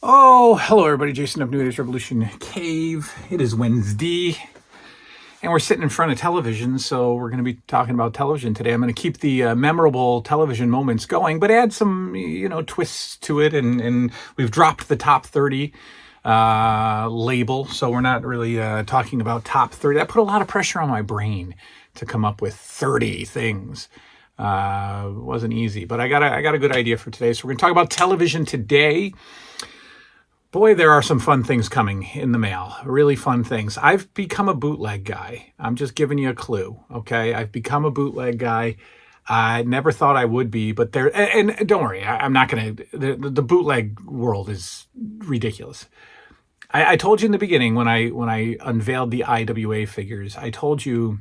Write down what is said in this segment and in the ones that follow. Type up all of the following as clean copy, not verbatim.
Oh, hello everybody. Jason of New Age Revolution Cave. It is Wednesday, and we're sitting in front of television, so we're going to be talking about television today. I'm going to keep the memorable television moments going, but add some, twists to it, and we've dropped the top 30 label, so we're not really talking about top 30. That put a lot of pressure on my brain to come up with 30 things. It wasn't easy, but I got a good idea for today. So we're going to talk about television today. Boy, there are some fun things coming in the mail. Really fun things. I've become a bootleg guy. I'm just giving you a clue, okay? I've become a bootleg guy. I never thought I would be, but there. And don't worry, I'm not going to. The bootleg world is ridiculous. I told you in the beginning when I unveiled the IWA figures, I told you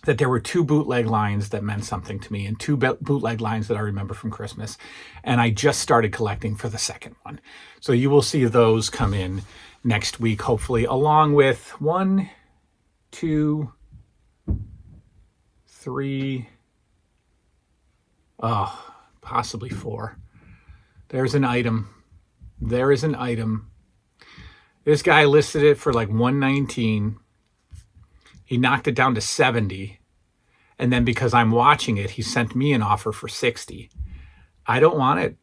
that there were two bootleg lines that meant something to me and two bootleg lines that I remember from Christmas. And I just started collecting for the second one. So you will see those come in next week, hopefully, along with 1, 2, 3, possibly 4. There's an item. There is an item. This guy listed it for like 119. He knocked it down to 70. And then because I'm watching it, he sent me an offer for 60. I don't want it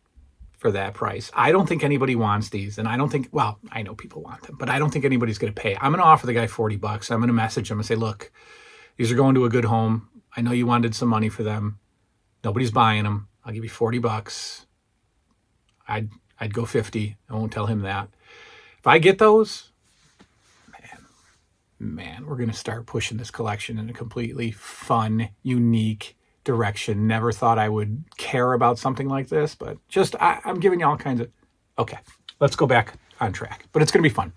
for that price. I don't think anybody wants these. And I don't think, well, I know people want them, but I don't think anybody's going to pay. I'm going to offer the guy $40. I'm going to message him and say, look, these are going to a good home. I know you wanted some money for them. Nobody's buying them. I'll give you $40. I'd go 50. I won't tell him that. If I get those, man, we're going to start pushing this collection in a completely fun, unique direction. Never thought I would care about something like this, but just I'm giving you all kinds of. Okay, let's go back on track. But it's going to be fun.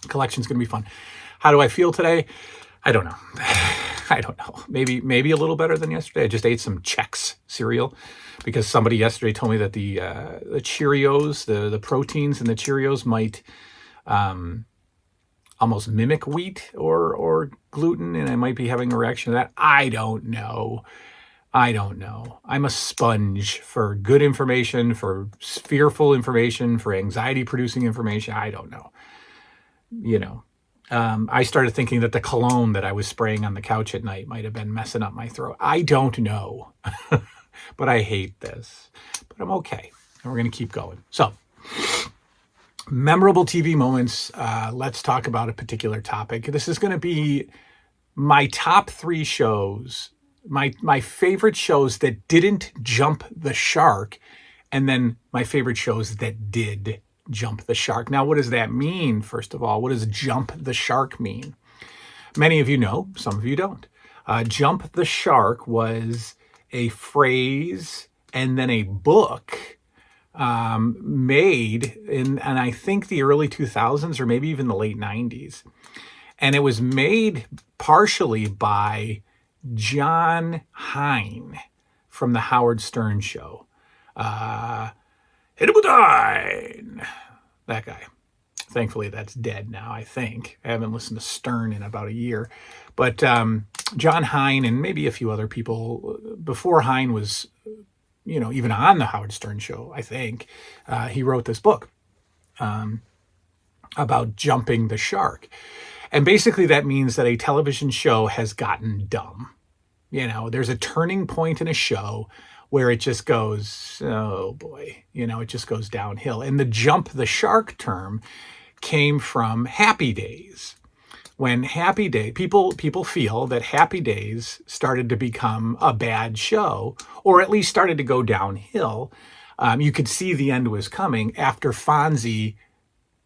Collection's going to be fun. How do I feel today? I don't know. I don't know. Maybe a little better than yesterday. I just ate some Chex cereal because somebody yesterday told me that the Cheerios, the proteins in the Cheerios might almost mimic wheat or gluten, and I might be having a reaction to that. I don't know. I'm a sponge for good information, for fearful information, for anxiety-producing information. I don't know. I started thinking that the cologne that I was spraying on the couch at night might have been messing up my throat. I don't know. But I hate this. But I'm okay. And we're going to keep going. So, memorable TV moments. Let's talk about a particular topic. This is going to be my top 3 shows, my favorite shows that didn't jump the shark, and then my favorite shows that did jump the shark. Now, what does that mean? First of all, what does jump the shark mean? Many of you know, some of you don't. Jump the shark was a phrase and then a book made in, and I think the early 2000s or maybe even the late 90s. And it was made partially by John Hein from the Howard Stern show. Hittable, that guy. Thankfully, that's dead now, I think. I haven't listened to Stern in about a year. But John Hein and maybe a few other people, before Hein was even on the Howard Stern show, I think, he wrote this book about jumping the shark. And basically that means that a television show has gotten dumb. There's a turning point in a show where it just goes, oh boy, it just goes downhill. And the jump the shark term came from Happy Days. When Happy Days, people feel that Happy Days started to become a bad show, or at least started to go downhill. You could see the end was coming after Fonzie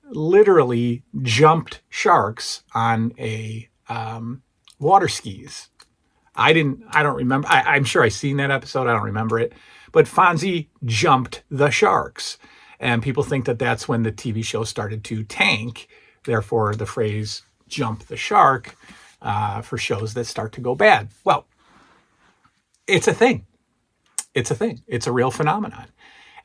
literally jumped sharks on a water skis. I don't remember. I'm sure I seen that episode. I don't remember it. But Fonzie jumped the sharks. And people think that that's when the TV show started to tank. Therefore, the phrase jump the shark for shows that start to go bad. Well, it's a thing. It's a thing. It's a real phenomenon.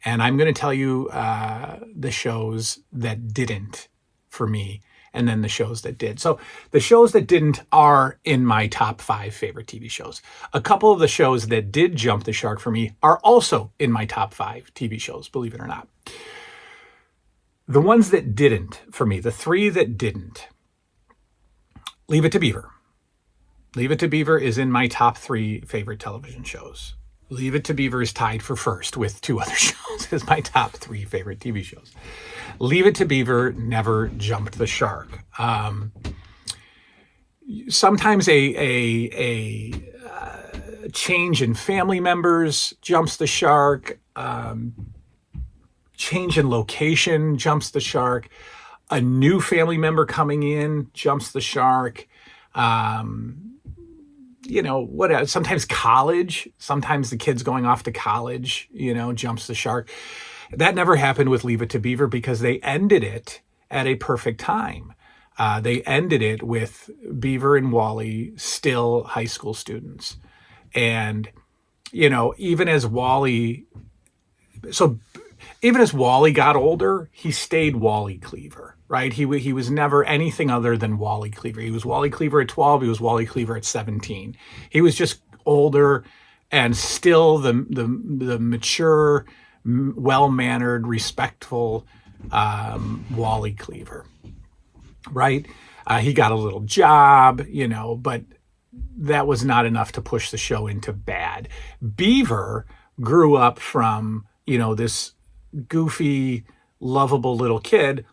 And I'm going to tell you the shows that didn't for me, and then the shows that did. So the shows that didn't are in my top 5 favorite TV shows. A couple of the shows that did jump the shark for me are also in my top 5 TV shows, believe it or not. The ones that didn't, for me, the three that didn't, Leave It to Beaver. Leave It to Beaver is in my top 3 favorite television shows. Leave It to Beaver is tied for first with 2 other shows as my top 3 favorite TV shows. Leave It to Beaver never jumped the shark. Sometimes a change in family members jumps the shark. Change in location jumps the shark. A new family member coming in jumps the shark. What else? Sometimes college, sometimes the kids going off to college, jumps the shark. That never happened with Leave It to Beaver because they ended it at a perfect time. They ended it with Beaver and Wally still high school students. And, even as Wally got older, he stayed Wally Cleaver, right? He was never anything other than Wally Cleaver. He was Wally Cleaver at 12. He was Wally Cleaver at 17. He was just older and still the mature, well-mannered, respectful Wally Cleaver, right? He got a little job, but that was not enough to push the show into bad. Beaver grew up from, this goofy, lovable little kid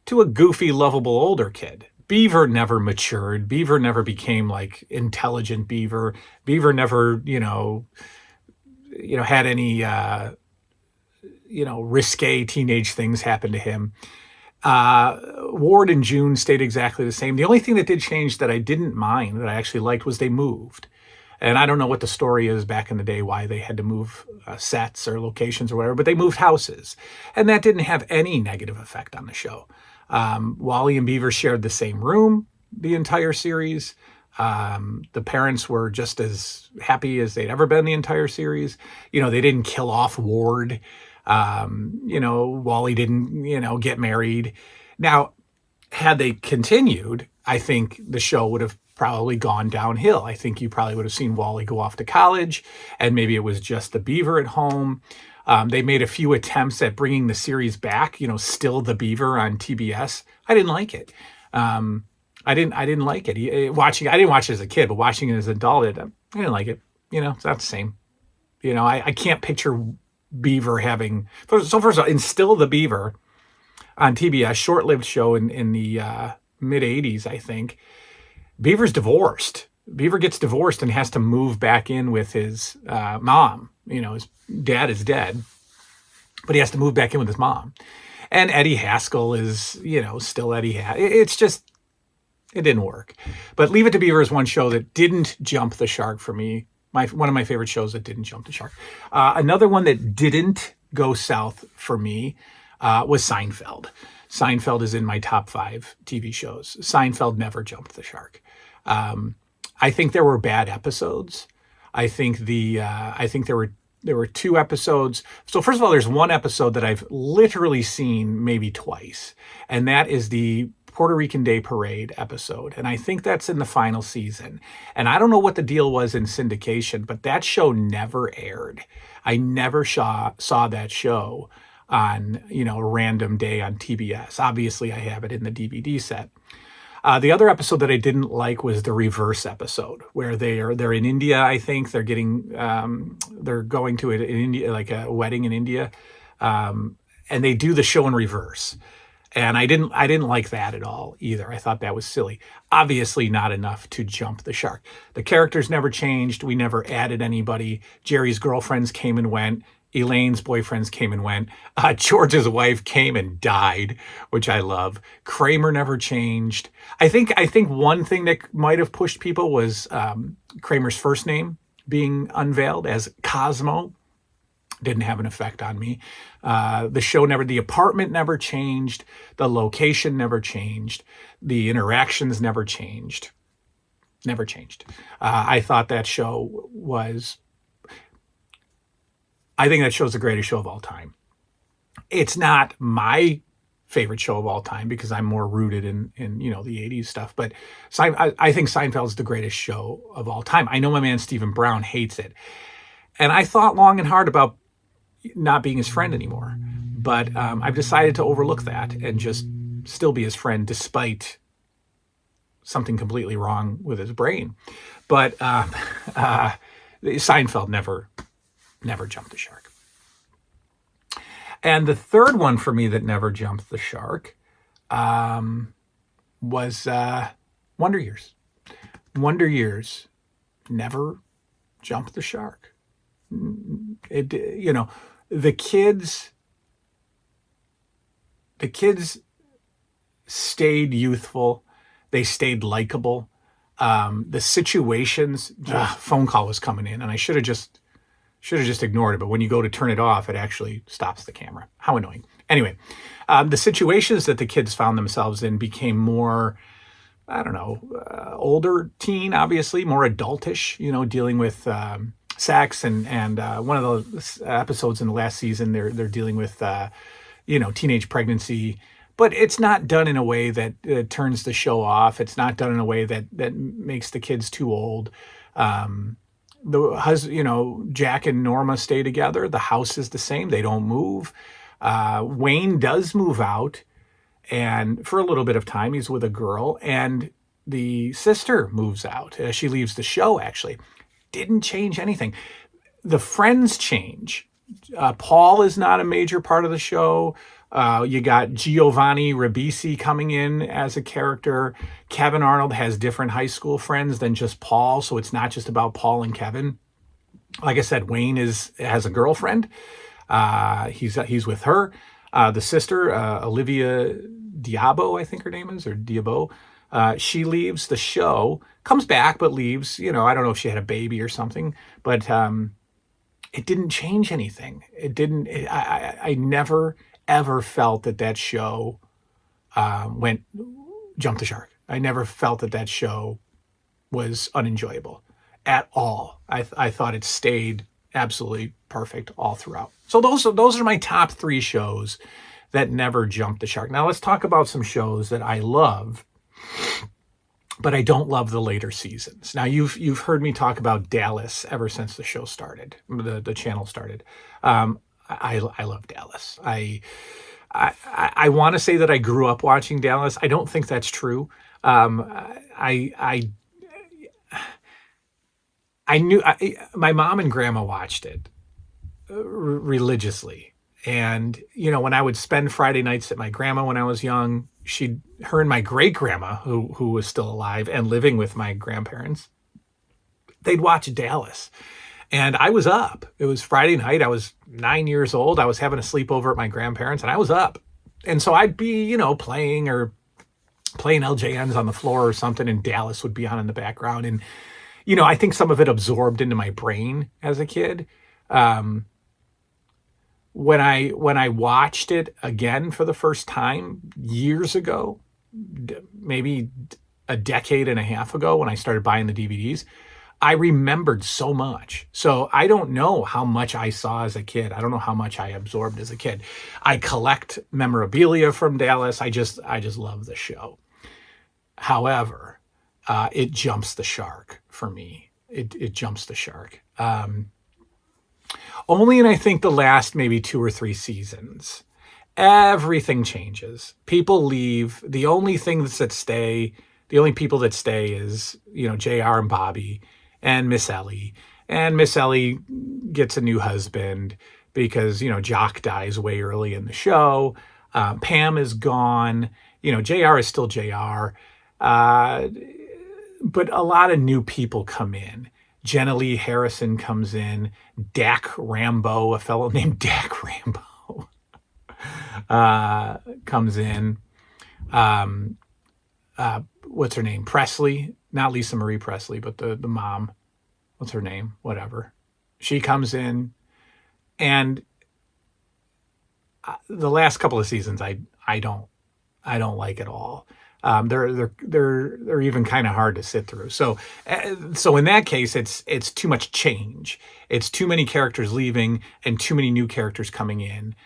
to a goofy, lovable older kid. Beaver never matured. Beaver never became like intelligent Beaver. Beaver never, had any, risque teenage things happen to him. Ward and June stayed exactly the same. The only thing that did change that I didn't mind, that I actually liked, was they moved. And I don't know what the story is back in the day, why they had to move sets or locations or whatever, but they moved houses. And that didn't have any negative effect on the show. Wally and Beaver shared the same room the entire series. The parents were just as happy as they'd ever been the entire series. They didn't kill off Ward. Wally didn't, get married. Now, had they continued, I think the show would have probably gone downhill. I think you probably would have seen Wally go off to college, and maybe it was just the Beaver at home. They made a few attempts at bringing the series back, Still the Beaver on TBS. I didn't like it. I didn't like it. I didn't watch it as a kid, but watching it as an adult, I didn't like it. It's not the same. I can't picture Beaver having. So first of all, in Still the Beaver on TBS, short-lived show in the mid 80s, I think. Beaver's divorced. Beaver gets divorced and has to move back in with his mom. His dad is dead, but he has to move back in with his mom. And Eddie Haskell is, still Eddie Haskell. It didn't work. But Leave It to Beaver is one show that didn't jump the shark for me. One of my favorite shows that didn't jump the shark. Another one that didn't go south for me was Seinfeld. Seinfeld is in my top 5 TV shows. Seinfeld never jumped the shark. I think there were bad episodes. I think there were 2 episodes. So first of all, there's one episode that I've literally seen maybe twice, and that is the Puerto Rican Day Parade episode. And I think that's in the final season. And I don't know what the deal was in syndication, but that show never aired. I never saw that show on, a random day on TBS. Obviously, I have it in the DVD set. The other episode that I didn't like was the reverse episode, where they're in India. I think they're going to it in India, like a wedding in India, and they do the show in reverse. And I didn't like that at all either. I thought that was silly. Obviously not enough to jump the shark. The characters never changed. We never added anybody. Jerry's girlfriends came and went. Elaine's boyfriends came and went. George's wife came and died, which I love. Kramer never changed. I think one thing that might have pushed people was Kramer's first name being unveiled as Cosmo. Didn't have an effect on me. The apartment never changed. The location never changed. The interactions never changed. Never changed. I thought that show was, I think that show's the greatest show of all time. It's not my favorite show of all time because I'm more rooted in the 80s stuff, but I think Seinfeld's the greatest show of all time. I know my man Stephen Brown hates it. And I thought long and hard about not being his friend anymore. But I've decided to overlook that and just still be his friend despite something completely wrong with his brain. But Seinfeld never jumped the shark. And the third one for me that never jumped the shark was Wonder Years. Wonder Years never jumped the shark. The kids stayed youthful. They stayed likable. The situations, phone call was coming in, and I should have just ignored it. But when you go to turn it off, it actually stops the camera. How annoying. Anyway, the situations that the kids found themselves in became more, I don't know, older teen, obviously, more adultish, dealing with sex. And one of the episodes in the last season, they're dealing with, teenage pregnancy. But it's not done in a way that turns the show off. It's not done in a way that makes the kids too old. Jack and Norma stay together. The house is the same. They don't move. Wayne does move out, and for a little bit of time, he's with a girl, and the sister moves out. She leaves the show, actually. Didn't change anything. The friends change. Paul is not a major part of the show. You got Giovanni Ribisi coming in as a character. Kevin Arnold has different high school friends than just Paul, so it's not just about Paul and Kevin. Like I said, Wayne has a girlfriend. He's with her. The sister, Olivia Diabo, I think her name is, or Diabo. She leaves the show, comes back, but leaves. I don't know if she had a baby or something, but it didn't change anything. It didn't. I never ever felt that show jumped the shark. I never felt that show was unenjoyable at all. I thought it stayed absolutely perfect all throughout. So those are my top 3 shows that never jumped the shark. Now let's talk about some shows that I love, but I don't love the later seasons. Now you've heard me talk about Dallas ever since the show started, the channel started. I love Dallas. I want to say that I grew up watching Dallas. I don't think that's true. I knew my mom and grandma watched it religiously. And, when I would spend Friday nights at my grandma when I was young, her and my great grandma, who was still alive and living with my grandparents, they'd watch Dallas. And I was up. It was Friday night. I was 9 years old. I was having a sleepover at my grandparents, and I was up. And so I'd be, playing LJNs on the floor or something, and Dallas would be on in the background. And, I think some of it absorbed into my brain as a kid. When I watched it again for the first time years ago, maybe a decade and a half ago when I started buying the DVDs, I remembered so much. So I don't know how much I saw as a kid. I don't know how much I absorbed as a kid. I collect memorabilia from Dallas. I just love the show. However, it jumps the shark for me. It jumps the shark. Only in, I think, the last maybe 2 or 3 seasons, everything changes. People leave. The only people that stay is, JR and Bobby and Miss Ellie. And Miss Ellie gets a new husband because, Jock dies way early in the show. Pam is gone. JR is still JR. But a lot of new people come in. Jenna Lee Harrison comes in. Dak Rambo, a fellow named Dak Rambo, comes in. What's her name? Presley, not Lisa Marie Presley, but the mom. What's her name? Whatever. She comes in, and the last couple of seasons, I don't like at all. They're even kind of hard to sit through. So in that case, it's too much change. It's too many characters leaving and too many new characters coming in.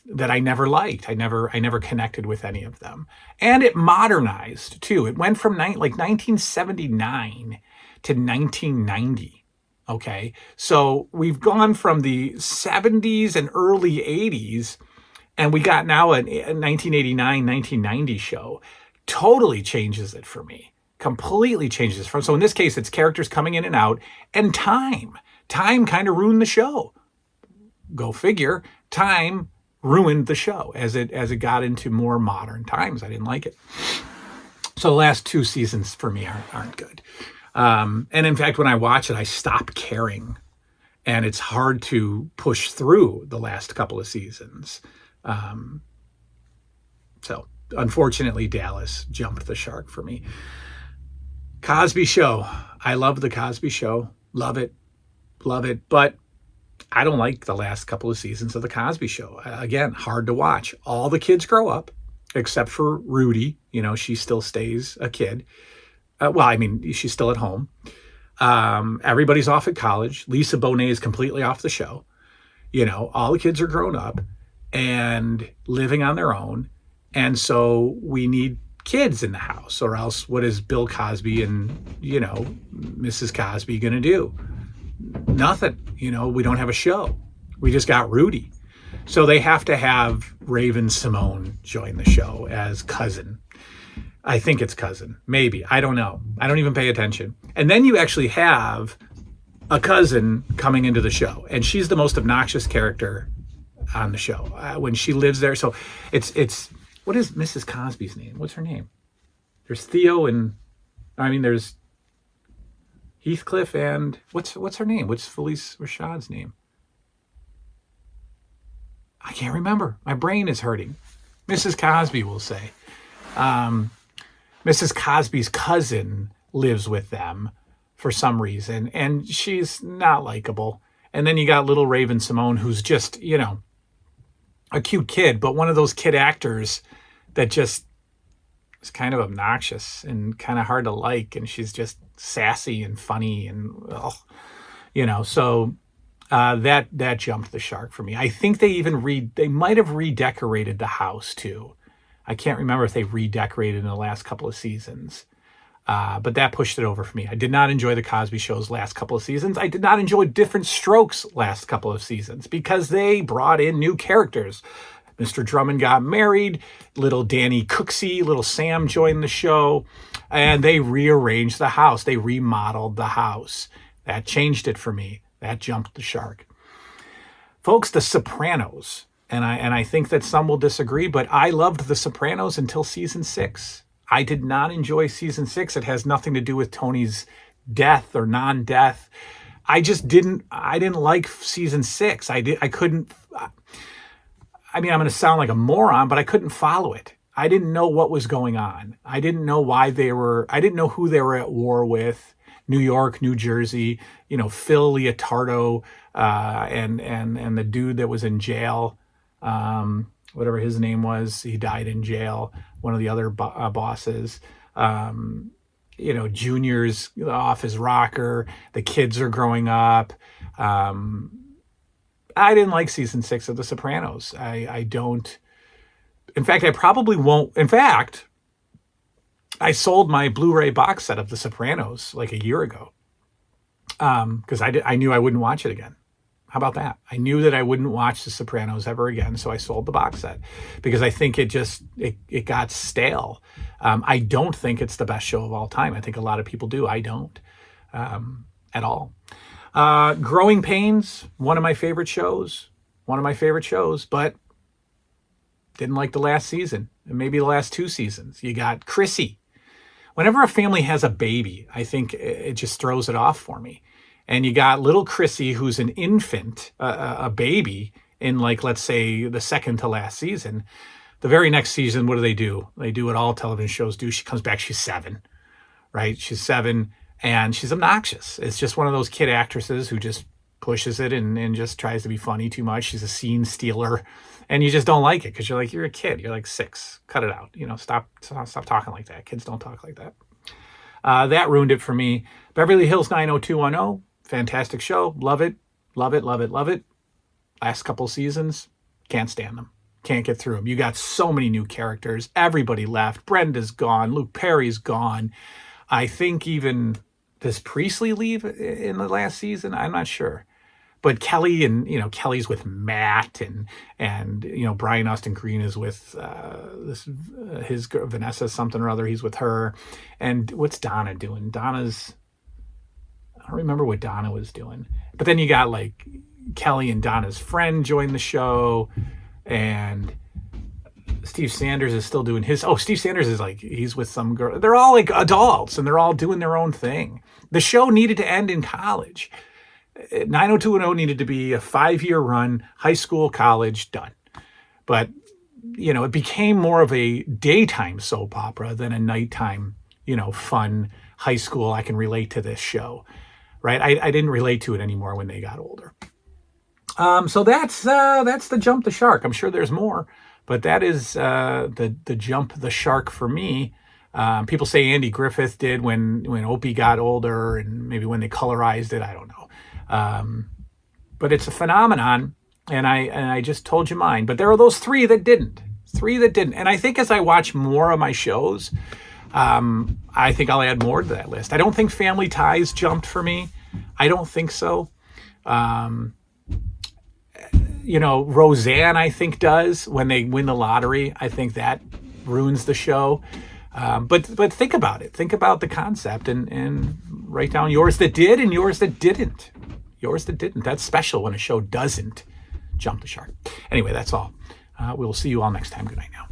That I never liked. I never connected with any of them. And it modernized too. It went from 1979 to 1990. Okay. So we've gone from the 70s and early 80s And we got now a 1989, 1990 show. Totally changes it for me. Completely changes it. So in this case, it's characters coming in and out, and time. Time kind of ruined the show. Go figure. Time ruined the show as it got into more modern times. I didn't like it. So the last 2 seasons for me aren't good. And in fact, when I watch it, I stop caring. And it's hard to push through the last couple of seasons. So unfortunately, Dallas jumped the shark for me. Cosby Show. I love the Cosby Show. Love it. Love it. But I don't like the last couple of seasons of the Cosby Show. Again, hard to watch. All the kids grow up, except for Rudy. You know, she still stays a kid. Well, I mean, she's still at home. Everybody's off at college. Lisa Bonet is completely off the show. You know, all the kids are grown up and living on their own. And so we need kids in the house, or else what is Bill Cosby and, you know, Mrs. Cosby going to do? Nothing. You know, we don't have a show. We just got Rudy. So they have to have Raven-Symoné join the show as cousin. I think it's cousin. Maybe. I don't know. I don't even pay attention. And then you actually have a cousin coming into the show, and she's the most obnoxious character on the show when she lives there. So it's what is Mrs. Cosby's name? What's her name? There's Theo and there's Heathcliff and what's her name? What's Felice Rashad's name? I can't remember. My brain is hurting. Mrs. Cosby, we'll say. Mrs. Cosby's cousin lives with them for some reason, and she's not likable. And then you got little Raven-Symoné, who's just, you know, a cute kid, but one of those kid actors that just is kind of obnoxious and kind of hard to like, and she's just sassy and funny and, you know, so that jumped the shark for me. I think they might have redecorated the house too. I can't remember if they redecorated in the last couple of seasons. But that pushed it over for me. I did not enjoy the Cosby Show's last couple of seasons. I did not enjoy Diff'rent Strokes' last couple of seasons because they brought in new characters. Mr. Drummond got married, little Danny Cooksey, little Sam joined the show, and they rearranged the house. They remodeled the house. That changed it for me. That jumped the shark. Folks, The Sopranos. And I think that some will disagree, but I loved The Sopranos until season 6. I did not enjoy season 6. It has nothing to do with Tony's death or non-death. I didn't like season 6. I'm going to sound like a moron, but I couldn't follow it. I didn't know what was going on. I didn't know I didn't know who they were at war with. New York, New Jersey, you know, Phil Leotardo, and the dude that was in jail, whatever his name was, he died in jail. One of the other bosses, you know, Junior's off his rocker. The kids are growing up. I didn't like season 6 of The Sopranos. I don't. In fact, I probably won't. In fact, I sold my Blu-ray box set of The Sopranos like a year ago because I knew I wouldn't watch it again. How about that? I knew that I wouldn't watch The Sopranos ever again, so I sold the box set because I think it got stale. I don't think it's the best show of all time. I think a lot of people do. I don't at all. Growing Pains, one of my favorite shows, but didn't like the last season and maybe the last 2 seasons. You got Chrissy. Whenever a family has a baby, I think it just throws it off for me. And you got little Chrissy, who's an infant, a baby in, like, let's say the second to last season. The very next season, what do? They do what all television shows do. She comes back, she's 7, right? She's 7 and she's obnoxious. It's just one of those kid actresses who just pushes it and just tries to be funny too much. She's a scene stealer and you just don't like it because you're a kid. You're like 6. Cut it out. You know, stop talking like that. Kids don't talk like that. That ruined it for me. Beverly Hills 90210. Fantastic show. Love it. Love it. Love it. Love it. Last couple seasons, can't stand them. Can't get through them. You got so many new characters. Everybody left. Brenda's gone. Luke Perry's gone. I think even, does Priestley leave in the last season? I'm not sure. but Kelly and, Kelly's with Matt, and Brian Austin Green is with his girl, Vanessa something or other. He's with her. And what's Donna doing? I don't remember what Donna was doing. But then you got like Kelly and Donna's friend join the show, and Steve Sanders is still doing his. Oh, Steve Sanders is like, he's with some girl. They're all like adults, and they're all doing their own thing. The show needed to end in college. 90210 needed to be a 5-year run, high school, college, done. But, it became more of a daytime soap opera than a nighttime, fun high school. I can relate to this show, right? I didn't relate to it anymore when they got older. So that's the Jump the Shark. I'm sure there's more, but that is the Jump the Shark for me. People say Andy Griffith did when Opie got older, and maybe when they colorized it. I don't know. But it's a phenomenon, and I just told you mine. But there are those three that didn't. And I think as I watch more of my shows, I think I'll add more to that list. I don't think Family Ties jumped for me. I don't think so. Roseanne, I think, does when they win the lottery. I think that ruins the show. But think about it. Think about the concept and write down yours that did and yours that didn't. That's special when a show doesn't jump the shark. Anyway, that's all. We will see you all next time. Good night now.